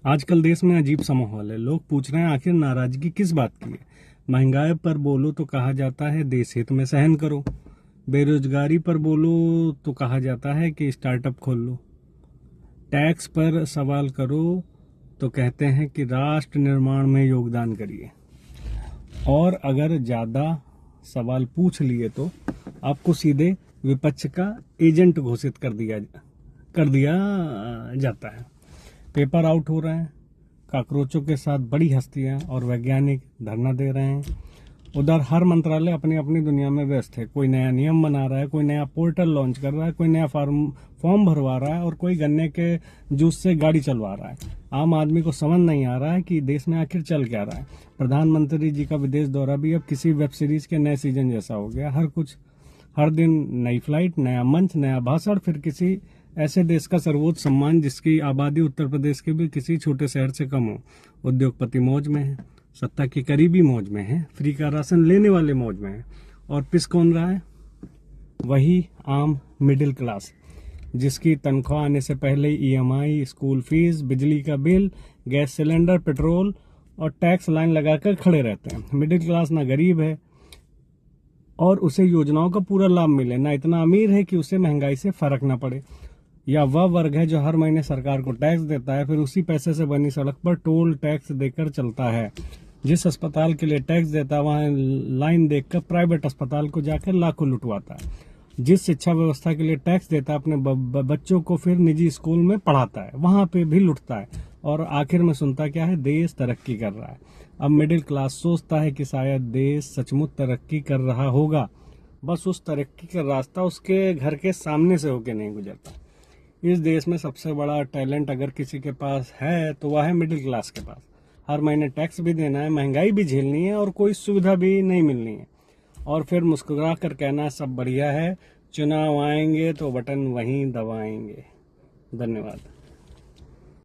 आजकल देश में अजीब सा माहौल है। लोग पूछ रहे हैं आखिर नाराजगी किस बात की है। महंगाई पर बोलो तो कहा जाता है देश हित में सहन करो। बेरोजगारी पर बोलो तो कहा जाता है कि स्टार्टअप खोल लो। टैक्स पर सवाल करो तो कहते हैं कि राष्ट्र निर्माण में योगदान करिए। और अगर ज़्यादा सवाल पूछ लिए तो आपको सीधे विपक्ष का एजेंट घोषित कर दिया जाता है। पेपर आउट हो रहे हैं, कॉकरोचों के साथ बड़ी हस्तियां और वैज्ञानिक धरना दे रहे हैं। उधर हर मंत्रालय अपनी अपनी दुनिया में व्यस्त है। कोई नया नियम बना रहा है, कोई नया पोर्टल लॉन्च कर रहा है, कोई नया फॉर्म भरवा रहा है और कोई गन्ने के जूस से गाड़ी चलवा रहा है। आम आदमी को समझ नहीं आ रहा है कि देश में आखिर चल क्या रहा है। प्रधानमंत्री जी का विदेश दौरा भी अब किसी वेब सीरीज के नए सीजन जैसा हो गया। हर दिन नई फ्लाइट, नया मंच, नया भाषण, फिर किसी ऐसे देश का सर्वोच्च सम्मान जिसकी आबादी उत्तर प्रदेश के भी किसी छोटे शहर से कम हो। उद्योगपति मौज में है, सत्ता के करीबी मौज में है, फ्री का राशन लेने वाले मौज में है। और पिस कौन रहा है? वही आम मिडिल क्लास, जिसकी तनख्वाह आने से पहले ईएमआई, स्कूल फीस, बिजली का बिल, गैस सिलेंडर, पेट्रोल और टैक्स लाइन लगाकर खड़े रहते हैं। मिडिल क्लास ना गरीब है और उसे योजनाओं का पूरा लाभ मिले, ना इतना अमीर है कि उसे महंगाई से फर्क ना पड़े। या वह वर्ग है जो हर महीने सरकार को टैक्स देता है, फिर उसी पैसे से बनी सड़क पर टोल टैक्स देकर चलता है। जिस अस्पताल के लिए टैक्स देता है वहां लाइन देखकर प्राइवेट अस्पताल को जाकर लाखों लुटवाता है। जिस शिक्षा व्यवस्था के लिए टैक्स देता है अपने बच्चों को फिर निजी स्कूल में पढ़ाता है, वहां पे भी लुटता है। और आखिर में सुनता क्या है? देश तरक्की कर रहा है। अब मिडिल क्लास सोचता है कि शायद देश सचमुच तरक्की कर रहा होगा, बस उस तरक्की का रास्ता उसके घर के सामने से होके नहीं गुजरता। इस देश में सबसे बड़ा टैलेंट अगर किसी के पास है तो वह है मिडिल क्लास के पास। हर महीने टैक्स भी देना है, महंगाई भी झेलनी है और कोई सुविधा भी नहीं मिलनी है। और फिर मुस्कुरा कर कहना सब बढ़िया है, चुनाव आएंगे तो बटन वहीं दबाएंगे। धन्यवाद।